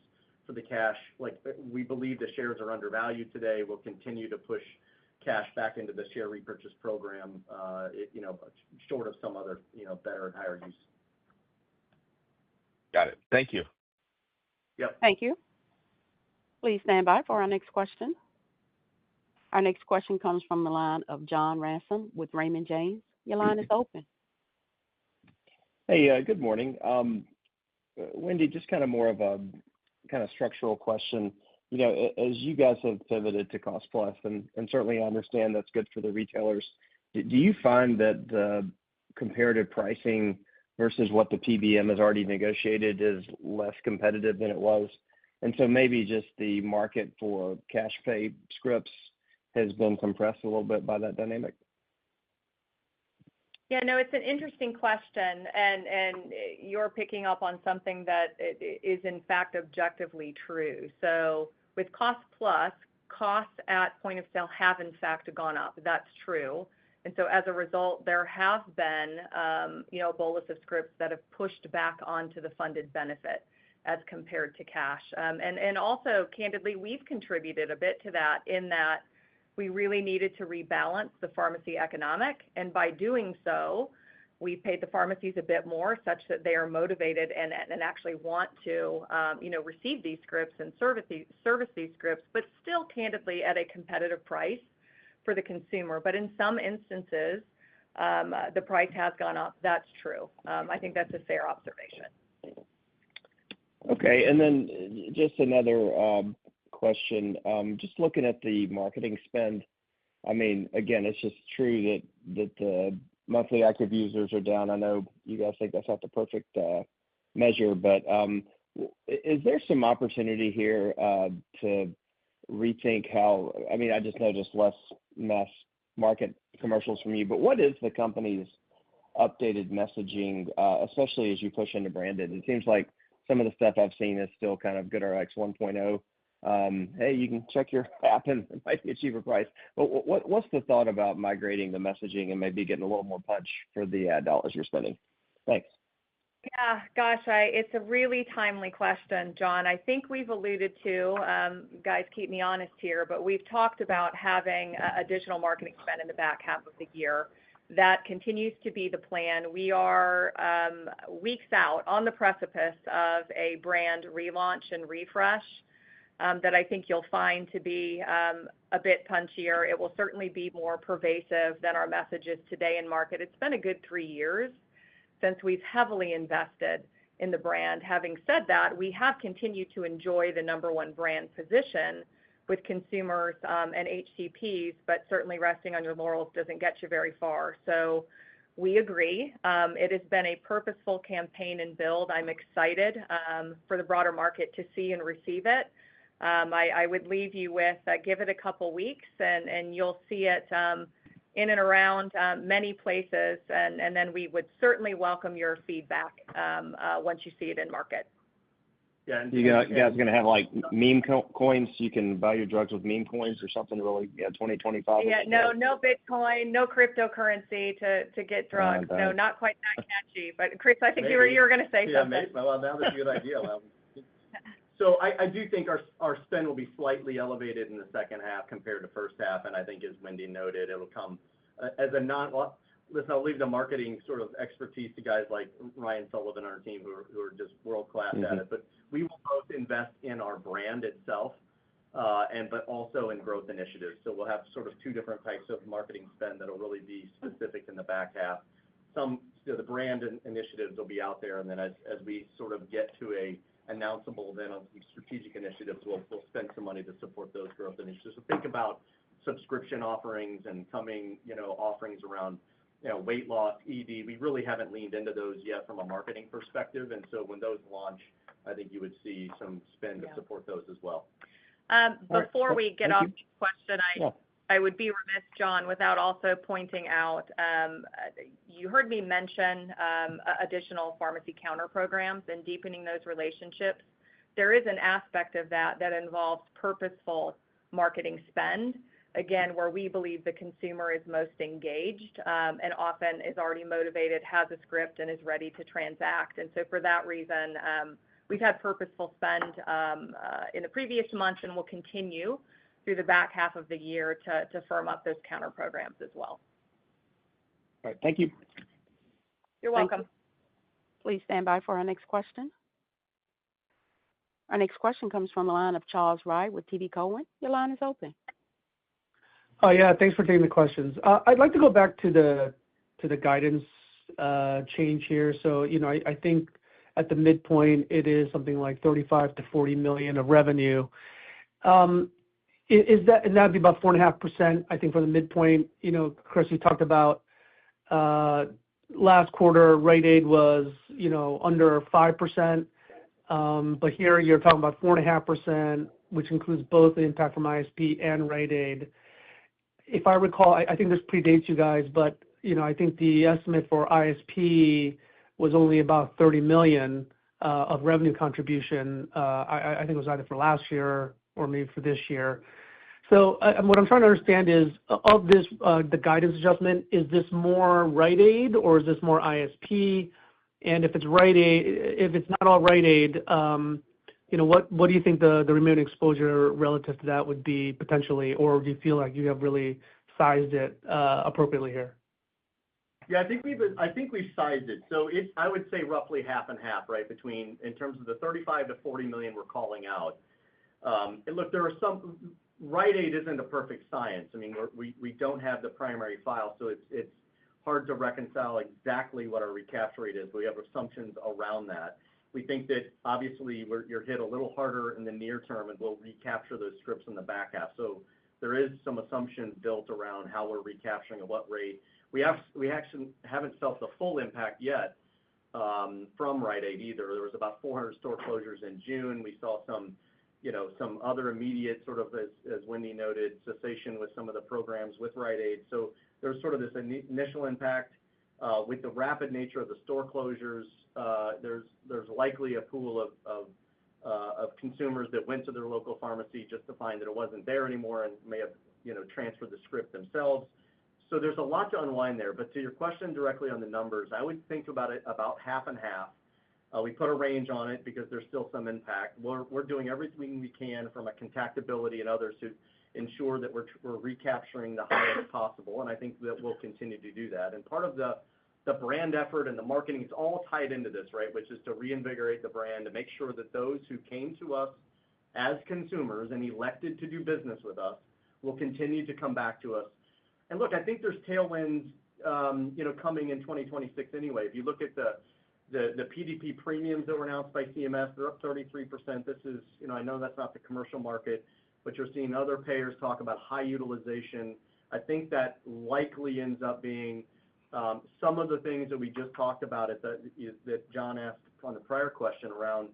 D: for the cash, like we believe the shares are undervalued today. We'll continue to push cash back into the share repurchase program, short of some other, better and higher use.
F: Got it. Thank you.
D: Yep.
A: Thank you. Please stand by for our next question. Our next question comes from the line of John Ransom with Raymond James. Your line is open.
G: Hey, good morning. Wendy, just kind of more of a kind of structural question. As you guys have pivoted to cost plus, and certainly I understand that's good for the retailers, do you find that the comparative pricing versus what the PBM has already negotiated is less competitive than it was? And so maybe just the market for cash pay scripts has been compressed a little bit by that dynamic?
C: Yeah, no, it's an interesting question, and you're picking up on something that is in fact objectively true. So with cost plus, costs at point of sale have in fact gone up. That's true. And so as a result, there have been, a bolus of scripts that have pushed back onto the funded benefit as compared to cash. And also, candidly, we've contributed a bit to that in that we really needed to rebalance the pharmacy economic. And by doing so, we paid the pharmacies a bit more such that they are motivated and actually want to, receive these scripts and service these scripts, but still candidly at a competitive price for the consumer. But in some instances, the price has gone up. That's true. I think that's a fair observation.
G: Okay. And then just another question. Just looking at the marketing spend, I mean, again, it's just true that the monthly active users are down. I know you guys think that's not the perfect measure, but is there some opportunity here to rethink how, I mean, I just noticed less mass market commercials from you, but what is the company's updated messaging, especially as you push into branded? It seems like some of the stuff I've seen is still kind of GoodRx 1.0. Hey, you can check your app and it might be a cheaper price. But what's the thought about migrating the messaging and maybe getting a little more punch for the ad dollars you're spending? Thanks.
C: Yeah, gosh, it's a really timely question, John. I think we've alluded to, guys, keep me honest here, but we've talked about having additional marketing spend in the back half of the year. That continues to be the plan. We are weeks out on the precipice of a brand relaunch and refresh that I think you'll find to be a bit punchier. It will certainly be more pervasive than our messages today in market. It's been a good 3 years since we've heavily invested in the brand. Having said that, we have continued to enjoy the number one brand position with consumers and HCPs, but certainly resting on your laurels doesn't get you very far. So we agree. It has been a purposeful campaign and build. I'm excited for the broader market to see and receive it. I would leave you with, give it a couple weeks and you'll see it in and around many places. And then we would certainly welcome your feedback once you see it in market.
D: Yeah,
G: You guys going to have like meme coins? You can buy your drugs with meme coins or something really? Yeah, 2025.
C: Yeah, no Bitcoin, no cryptocurrency to get drugs. No, not quite that catchy. But Chris, I think
D: maybe.
C: you were going to say something.
D: Maybe. Well, now that's a good idea. So I do think our spend will be slightly elevated in the second half compared to first half, and I think as Wendy noted, it'll come as a listen, I'll leave the marketing sort of expertise to guys like Ryan Sullivan on our team who are just world-class at it, but we will both invest in our brand itself but also in growth initiatives. So we'll have sort of two different types of marketing spend that'll really be specific in the back half. The brand initiatives will be out there, and then as we sort of get to a announceable then on some strategic initiatives, we'll spend some money to support those growth initiatives. So think about subscription offerings and coming, offerings around, weight loss, ED. We really haven't leaned into those yet from a marketing perspective. And so when those launch, I think you would see some spend to support those as well.
C: Before we get off the question, I would be remiss, John, without also pointing out, you heard me mention additional pharmacy counter programs and deepening those relationships. There is an aspect of that involves purposeful marketing spend, again, where we believe the consumer is most engaged and often is already motivated, has a script, and is ready to transact. And so for that reason, we've had purposeful spend in the previous months and will continue through the back half of the year to firm up those counter programs as well.
G: All right. Thank you.
C: You're welcome.
A: Please stand by for our next question. Our next question comes from the line of Charles Wright with TD Cowen. Your line is open.
H: Oh, yeah. Thanks for taking the questions. I'd like to go back to the guidance change here. So, I think at the midpoint, it is something like $35 to $40 million of revenue. Is that, and that'd be about 4.5%, I think, for the midpoint. Chris, you talked about last quarter, Rite Aid was, under 5%. But here you're talking about 4.5%, which includes both the impact from ISP and Rite Aid. If I recall, I think this predates you guys, but, I think the estimate for ISP was only about $30 million of revenue contribution. I think it was either for last year or maybe for this year. So what I'm trying to understand is, of this, the guidance adjustment, is this more Rite Aid or is this more ISP? And if it's Rite Aid, if it's not all Rite Aid, what do you think the remaining exposure relative to that would be potentially, or do you feel like you have really sized it appropriately here?
D: Yeah, I think we've sized it. So I would say roughly half and half, right, between in terms of the 35 to 40 million we're calling out. And look, there are some. Rite Aid isn't a perfect science. I mean, we don't have the primary file, so it's hard to reconcile exactly what our recapture rate is. We have assumptions around that. We think that obviously you're hit a little harder in the near term, and we'll recapture those scripts in the back half. So there is some assumption built around how we're recapturing at what rate. We actually haven't felt the full impact yet from Rite Aid either. There was about 400 store closures in June. We saw some other immediate sort of, as Wendy noted, cessation with some of the programs with Rite Aid. So there's sort of this initial impact. With the rapid nature of the store closures, there's likely a pool of consumers that went to their local pharmacy just to find that it wasn't there anymore and may have transferred the script themselves. So there's a lot to unwind there. But to your question directly on the numbers, I would think about it about half and half. We put a range on it because there's still some impact. We're doing everything we can from a contactability and others to ensure that we're recapturing the highest possible, and I think that we'll continue to do that. And part of the brand effort and the marketing is all tied into this, right, which is to reinvigorate the brand, to make sure that those who came to us as consumers and elected to do business with us will continue to come back to us. And look, I think there's tailwinds, coming in 2026 anyway. If you look at the PDP premiums that were announced by CMS, they're up 33%. This is, I know that's not the commercial market, but you're seeing other payers talk about high utilization. I think that likely ends up being some of the things that we just talked about that John asked on the prior question around,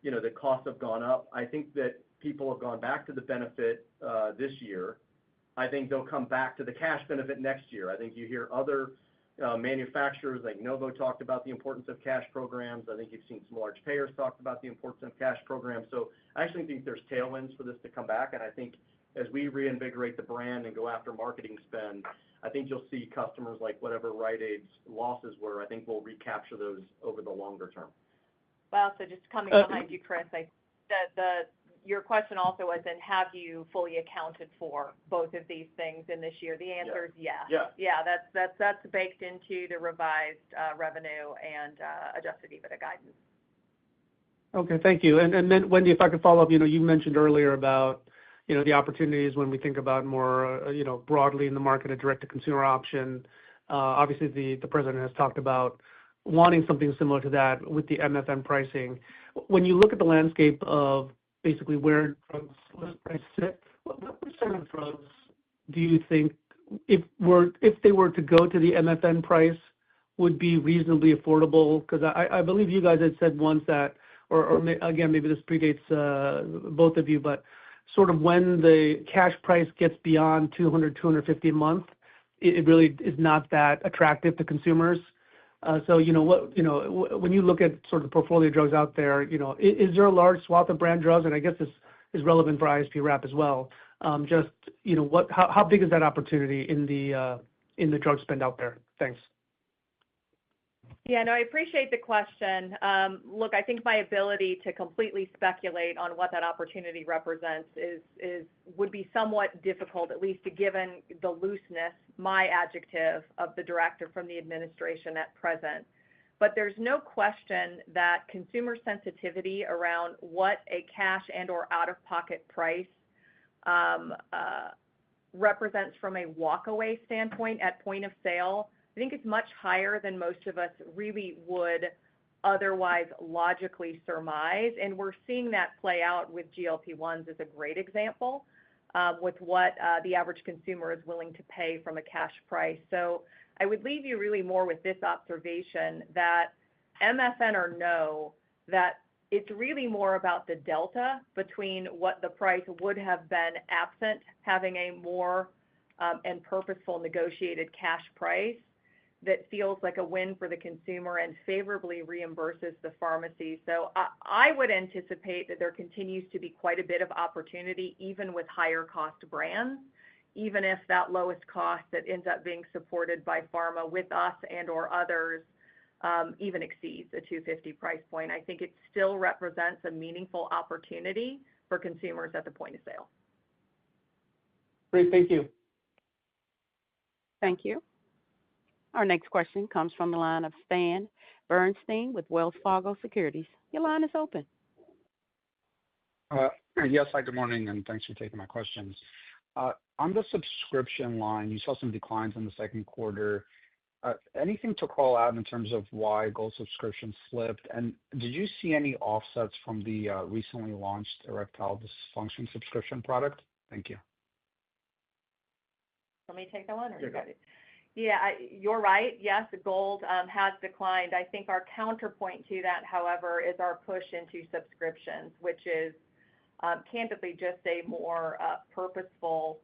D: the costs have gone up. I think that people have gone back to the benefit this year. I think they'll come back to the cash benefit next year. I think you hear other manufacturers like Novo talked about the importance of cash programs. I think you've seen some large payers talk about the importance of cash programs. So I actually think there's tailwinds for this to come back. And I think as we reinvigorate the brand and go after marketing spend, I think you'll see customers like whatever Rite Aid's losses were. I think we'll recapture those over the longer term.
C: Well, so just coming behind you, Chris, your question also was, and have you fully accounted for both of these things in this year? The answer is yes. Yeah, that's baked into the revised revenue and adjusted EBITDA guidance.
H: Okay, thank you. And then, Wendy, if I could follow up, you mentioned earlier about, the opportunities when we think about more, broadly in the market, a direct-to-consumer option. Obviously, the president has talked about wanting something similar to that with the MFN pricing. When you look at the landscape of basically where drugs sit, what percent of drugs do you think, if they were to go to the MFN price, would be reasonably affordable? Because I believe you guys had said once that, or again, maybe this predates both of you, but sort of when the cash price gets beyond $200, $250 a month, it really is not that attractive to consumers. So, when you look at sort of the portfolio of drugs out there, is there a large swath of brand drugs? And I guess this is relevant for ISP wrap as well. How big is that opportunity in the drug spend out there? Thanks.
C: Yeah, no, I appreciate the question. Look, I think my ability to completely speculate on what that opportunity represents would be somewhat difficult, at least given the looseness, my adjective, of the directive from the administration at present. But there's no question that consumer sensitivity around what a cash and/or out-of-pocket price represents from a walkaway standpoint at point of sale, I think it's much higher than most of us really would otherwise logically surmise. And we're seeing that play out with GLP-1s as a great example with what the average consumer is willing to pay from a cash price. So I would leave you really more with this observation that MFN or no, that it's really more about the delta between what the price would have been absent having a more and purposeful negotiated cash price that feels like a win for the consumer and favorably reimburses the pharmacy. So I would anticipate that there continues to be quite a bit of opportunity, even with higher cost brands, even if that lowest cost that ends up being supported by pharma with us and or others even exceeds a $250 price point. I think it still represents a meaningful opportunity for consumers at the point of sale.
H: Great, thank you.
A: Thank you. Our next question comes from the line of Stan Bernstein with Wells Fargo Securities. Your line is open.
I: Yes, hi, good morning, and thanks for taking my questions. On the subscription line, you saw some declines in the second quarter. Anything to call out in terms of why Gold subscription slipped? And did you see any offsets from the recently launched erectile dysfunction subscription product? Thank you.
C: Let me take that one, or you got it? Yeah, you're right. Yes, Gold has declined. I think our counterpoint to that, however, is our push into subscriptions, which is candidly just a more purposeful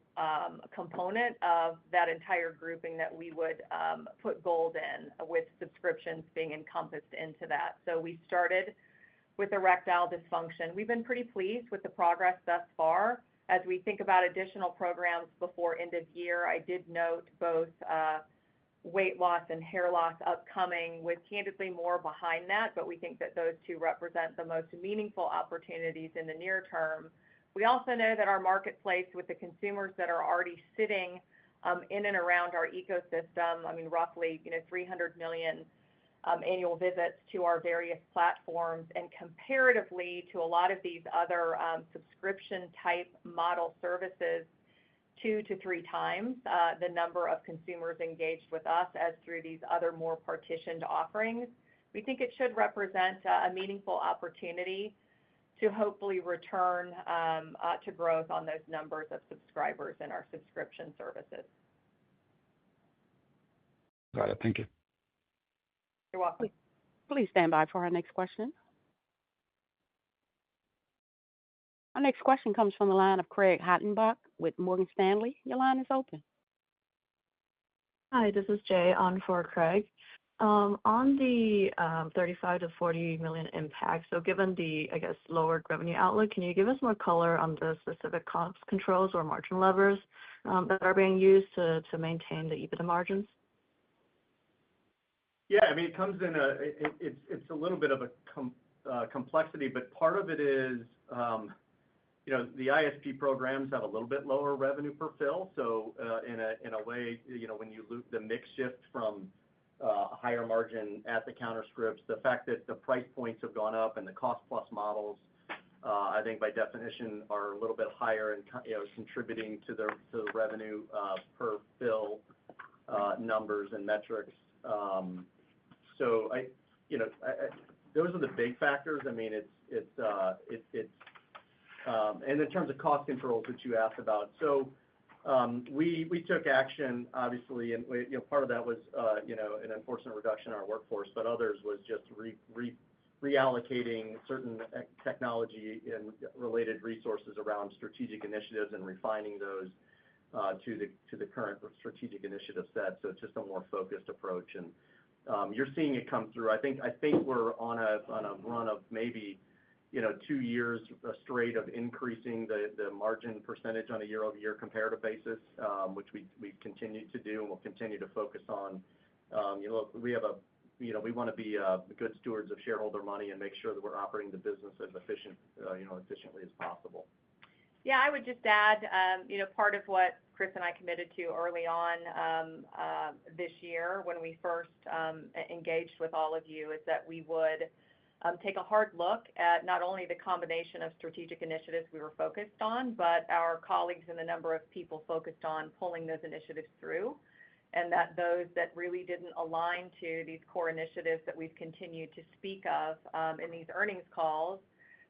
C: component of that entire grouping that we would put Gold in, with subscriptions being encompassed into that. So we started with erectile dysfunction. We've been pretty pleased with the progress thus far. As we think about additional programs before end of year, I did note both weight loss and hair loss upcoming, with candidly more behind that, but we think that those two represent the most meaningful opportunities in the near term. We also know that our marketplace, with the consumers that are already sitting in and around our ecosystem, I mean, roughly 300 million annual visits to our various platforms, and comparatively to a lot of these other subscription type model services, 2 to 3 times the number of consumers engaged with us as through these other more partitioned offerings. We think it should represent a meaningful opportunity to hopefully return to growth on those numbers of subscribers in our subscription services.
I: Got it. Thank you.
C: You're welcome.
A: Please stand by for our next question. Our next question comes from the line of Craig Hettenbach with Morgan Stanley. Your line is open.
J: Hi, this is Jay on for Craig. On the 35 to 40 million impact, so given the, I guess, lowered revenue outlook, can you give us more color on the specific cost controls or margin levers that are being used to maintain the EBITDA margins?
D: Yeah, I mean, it comes in it's a little bit of a complexity, but part of it is, the ISP programs have a little bit lower revenue per fill. So in a way, when you loop the mix shift from higher margin at the counter scripts, the fact that the price points have gone up and the cost plus models, I think by definition are a little bit higher and contributing to the revenue per fill numbers and metrics. So those are the big factors. I mean, and in terms of cost controls that you asked about, so we took action, obviously, and part of that was an unfortunate reduction in our workforce, but others was just reallocating certain technology and related resources around strategic initiatives and refining those to the current strategic initiative set. So it's just a more focused approach, and you're seeing it come through. I think we're on a run of maybe 2 years straight of increasing the margin percentage on a year-over-year comparative basis, which we continue to do and will continue to focus on. We have a we want to be good stewards of shareholder money and make sure that we're operating the business as efficiently as possible.
C: Yeah, I would just add, part of what Chris and I committed to early on this year when we first engaged with all of you is that we would take a hard look at not only the combination of strategic initiatives we were focused on, but our colleagues and the number of people focused on pulling those initiatives through, and that those that really didn't align to these core initiatives that we've continued to speak of in these earnings calls,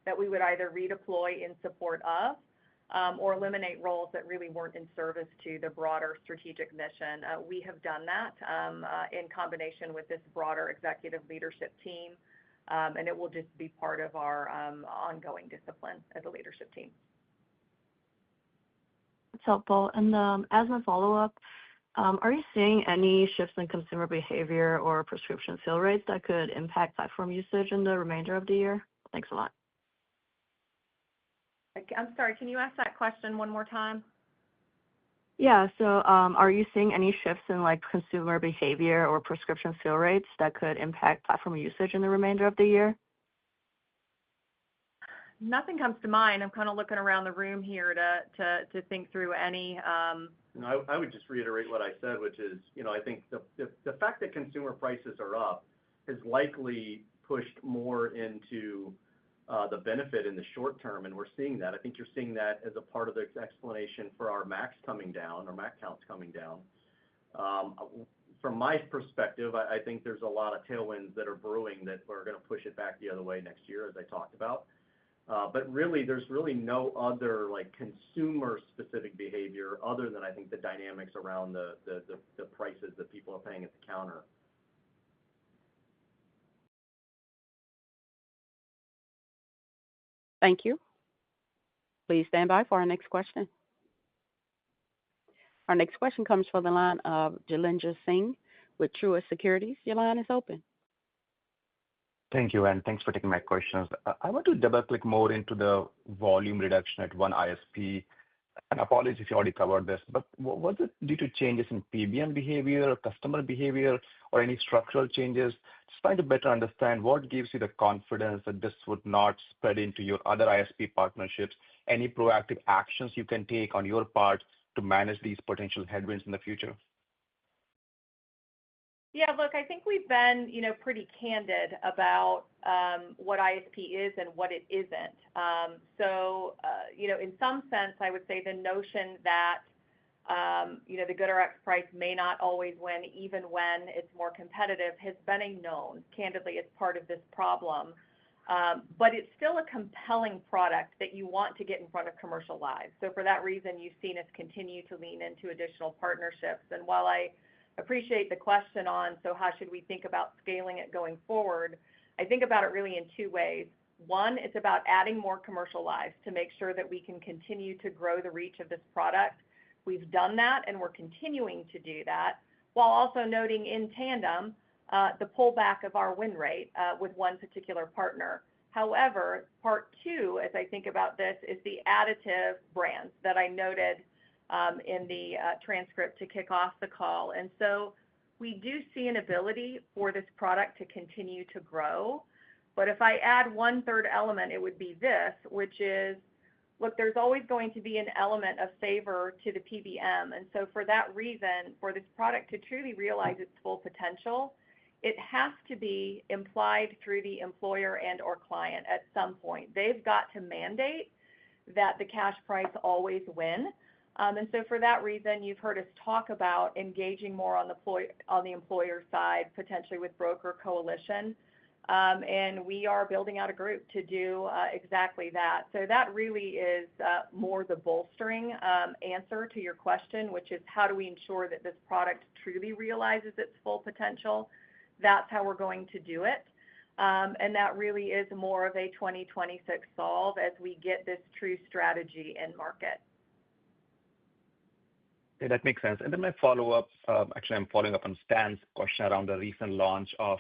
C: that we would either redeploy in support of or eliminate roles that really weren't in service to the broader strategic mission. We have done that in combination with this broader executive leadership team, and it will just be part of our ongoing discipline as a leadership team.
J: That's helpful. And as a follow-up, are you seeing any shifts in consumer behavior or prescription fill rates that could impact platform usage in the remainder of the year? Thanks a lot.
C: I'm sorry, can you ask that question one more time?
J: Yeah, so are you seeing any shifts in consumer behavior or prescription fill rates that could impact platform usage in the remainder of the year?
C: Nothing comes to mind. I'm kind of looking around the room here to think through any.
D: I would just reiterate what I said, which is, I think the fact that consumer prices are up has likely pushed more into the benefit in the short term, and we're seeing that. I think you're seeing that as a part of the explanation for our MACs coming down, or MAC counts coming down. From my perspective, I think there's a lot of tailwinds that are brewing that are going to push it back the other way next year, as I talked about. But really, there's really no other consumer-specific behavior other than I think the dynamics around the prices that people are paying at the counter.
A: Thank you. Please stand by for our next question. Our next question comes from the line of Jailendra Singh with Truist Securities. Your line is open.
K: Thank you, and thanks for taking my questions. I want to double-click more into the volume reduction at one ISP. And apologies if you already covered this, but was it due to changes in PBM behavior, or customer behavior, or any structural changes? Just trying to better understand what gives you the confidence that this would not spread into your other ISP partnerships. Any proactive actions you can take on your part to manage these potential headwinds in the future?
C: Yeah, look, I think we've been, pretty candid about what ISP is and what it isn't. So, in some sense, I would say the notion that, the GoodRx price may not always win, even when it's more competitive, has been a known, candidly, as part of this problem. But it's still a compelling product that you want to get in front of commercial lives. So for that reason, you've seen us continue to lean into additional partnerships. And while I appreciate the question on, so how should we think about scaling it going forward, I think about it really in two ways. One, it's about adding more commercial lives to make sure that we can continue to grow the reach of this product. We've done that, and we're continuing to do that, while also noting in tandem the pullback of our win rate with one particular partner. However, part two, as I think about this, is the additive brands that I noted in the transcript to kick off the call. And so we do see an ability for this product to continue to grow. But if I add one third element, it would be this, which is, look, there's always going to be an element of favor to the PBM. And so for that reason, for this product to truly realize its full potential, it has to be implied through the employer and or client at some point. They've got to mandate that the cash price always win. And so for that reason, you've heard us talk about engaging more on the employer side, potentially with broker coalition. And we are building out a group to do exactly that. So that really is more the bolstering answer to your question, which is how do we ensure that this product truly realizes its full potential? That's how we're going to do it. And that really is more of a 2026 solve as we get this true strategy in market.
K: Okay, that makes sense. And then my follow-up, actually, I'm following up on Stan's question around the recent launch of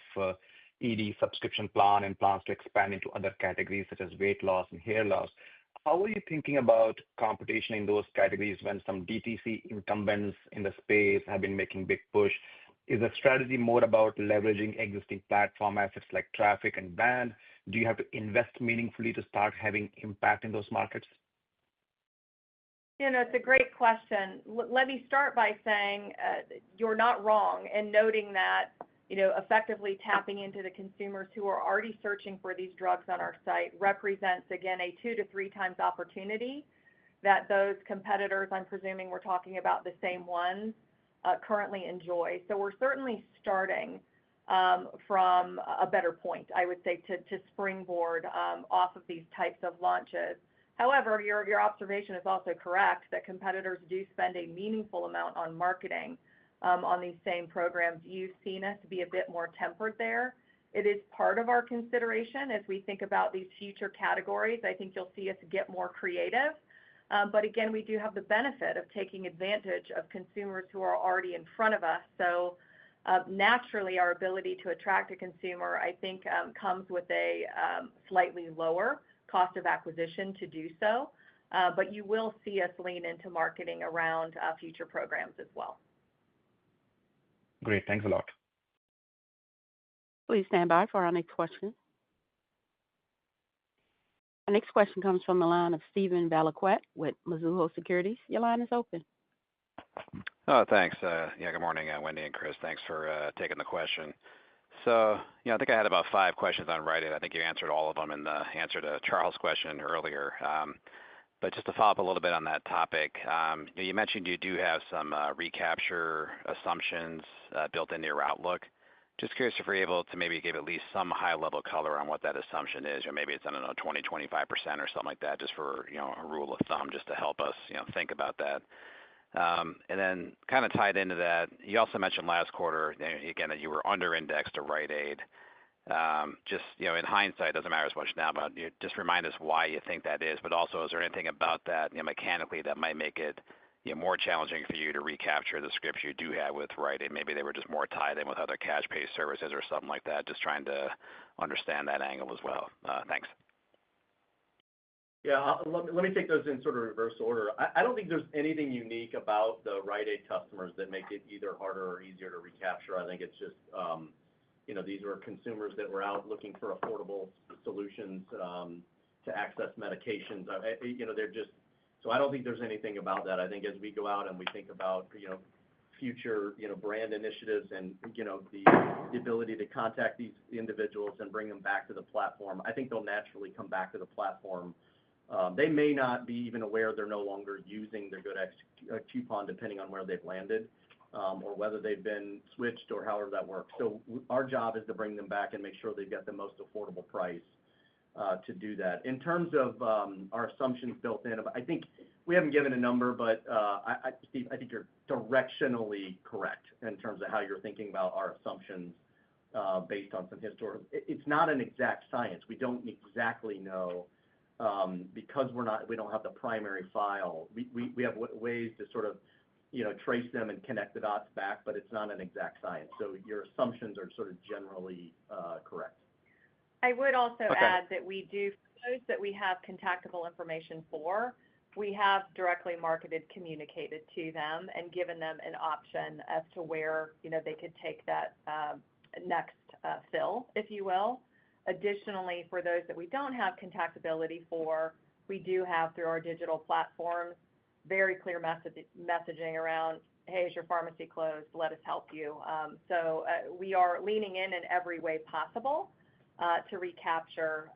K: ED subscription plan and plans to expand into other categories such as weight loss and hair loss. How are you thinking about competition in those categories when some DTC incumbents in the space have been making big push? Is the strategy more about leveraging existing platform assets like traffic and brand? Do you have to invest meaningfully to start having impact in those markets?
C: It's a great question. Let me start by saying you're not wrong in noting that, effectively tapping into the consumers who are already searching for these drugs on our site represents, again, a 2 to 3 times opportunity that those competitors, I'm presuming we're talking about the same ones, currently enjoy. So we're certainly starting from a better point, I would say, to springboard off of these types of launches. However, your observation is also correct that competitors do spend a meaningful amount on marketing on these same programs. You've seen us be a bit more tempered there. It is part of our consideration as we think about these future categories. I think you'll see us get more creative. But again, we do have the benefit of taking advantage of consumers who are already in front of us. So naturally, our ability to attract a consumer, I think, comes with a slightly lower cost of acquisition to do so. But you will see us lean into marketing around future programs as well.
K: Great. Thanks a lot.
A: Please stand by for our next question. Our next question comes from the line of Steven Valiquette with Mizuho Securities. Your line is open.
L: Oh, thanks. Good morning, Wendy and Chris. Thanks for taking the question. So, I think I had about 5 questions on Rite Aid. I think you answered all of them in the answer to Charles' question earlier. But just to follow up a little bit on that topic, you mentioned you do have some recapture assumptions built into your outlook. Just curious if you're able to maybe give at least some high-level color on what that assumption is, or maybe it's, 20, 25% or something like that, just for, a rule of thumb, just to help us, think about that. And then kind of tied into that, you also mentioned last quarter, again, that you were under-indexed to Rite Aid. Just, in hindsight, it doesn't matter as much now, but just remind us why you think that is. But also, is there anything about that, mechanically that might make it more challenging for you to recapture the scripts you do have with Rite Aid? Maybe they were just more tied in with other cash pay services or something like that. Just trying to understand that angle as well. Thanks.
D: Yeah, let me take those in sort of reverse order. I don't think there's anything unique about the Rite Aid customers that make it either harder or easier to recapture. I think it's just, these were consumers that were out looking for affordable solutions to access medications. They're just, so I don't think there's anything about that. I think as we go out and we think about, future, brand initiatives and, the ability to contact these individuals and bring them back to the platform, I think they'll naturally come back to the platform. They may not be even aware they're no longer using their GoodRx coupon, depending on where they've landed, or whether they've been switched or however that works. So our job is to bring them back and make sure they've got the most affordable price to do that. In terms of our assumptions built in, I think we haven't given a number, but Steve, I think you're directionally correct in terms of how you're thinking about our assumptions based on some historical. It's not an exact science. We don't exactly know. Because we don't have the primary file. We have ways to sort of, trace them and connect the dots back, but it's not an exact science. So your assumptions are sort of generally correct.
C: I would also add that we do, for those that we have contactable information for, we have directly communicated to them and given them an option as to where, they could take that next fill, if you will. Additionally, for those that we don't have contactability for, we do have, through our digital platforms, very clear messaging around, hey, is your pharmacy closed? Let us help you. So we are leaning in every way possible to recapture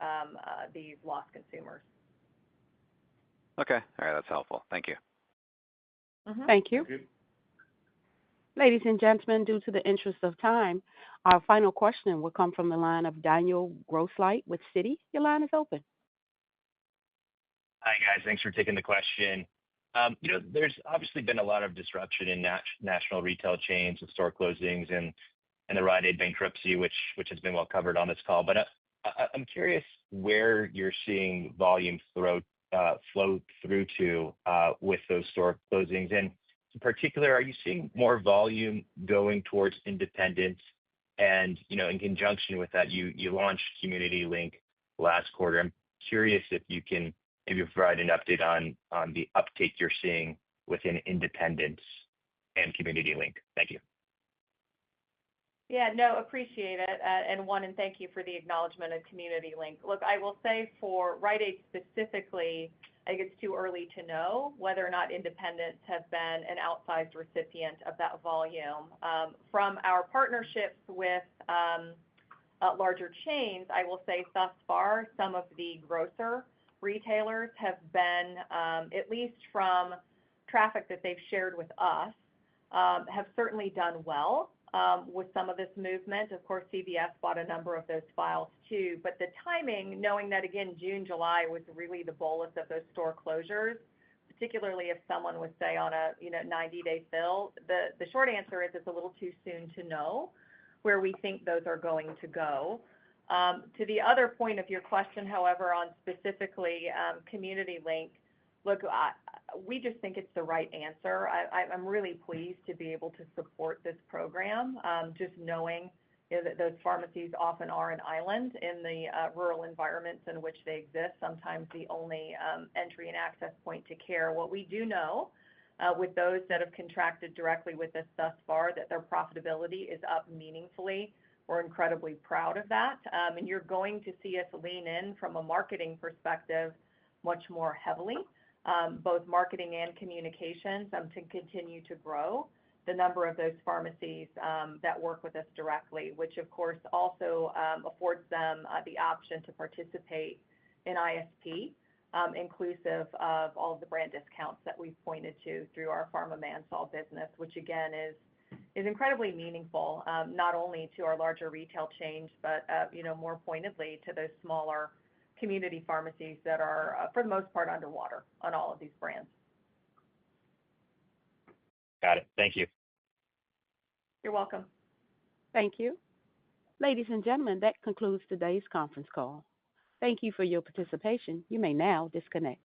C: these lost consumers.
L: Okay. All right. That's helpful. Thank you.
C: Mm-hmm.
A: Thank you. Ladies and gentlemen, due to the interest of time, our final question will come from the line of Daniel Grosslight with Citi. Your line is open.
M: Hi, guys. Thanks for taking the question. There's obviously been a lot of disruption in national retail chains with store closings and the Rite Aid bankruptcy, which has been well covered on this call. But I'm curious where you're seeing volume flow through to with those store closings. And in particular, are you seeing more volume going towards independents? And, in conjunction with that, you launched Community Link last quarter. I'm curious if you can maybe provide an update on the uptake you're seeing within independents and Community Link. Thank you.
C: Yeah, no, appreciate it. And thank you for the acknowledgment of Community Link. Look, I will say for Rite Aid specifically, I think it's too early to know whether or not independents have been an outsized recipient of that volume. From our partnerships with larger chains, I will say thus far, some of the grocer retailers have been, at least from traffic that they've shared with us, have certainly done well with some of this movement. Of course, CVS bought a number of those files too, but the timing, knowing that again, June, July was really the bolus of those store closures, particularly if someone was, say, on a 90-day fill, the short answer is it's a little too soon to know where we think those are going to go. To the other point of your question, however, on specifically Community Link, look, we just think it's the right answer. I'm really pleased to be able to support this program, just knowing that those pharmacies often are an island in the rural environments in which they exist, sometimes the only entry and access point to care. What we do know with those that have contracted directly with us thus far, that their profitability is up meaningfully. We're incredibly proud of that. And you're going to see us lean in from a marketing perspective much more heavily, both marketing and communications, to continue to grow the number of those pharmacies that work with us directly, which of course also affords them the option to participate in ISP, inclusive of all of the brand discounts that we've pointed to through our Pharma Mansol business, which again is incredibly meaningful, not only to our larger retail chains, but more pointedly to those smaller community pharmacies that are, for the most part, underwater on all of these brands.
M: Got it. Thank you.
C: You're welcome.
A: Thank you. Ladies and gentlemen, that concludes today's conference call. Thank you for your participation. You may now disconnect.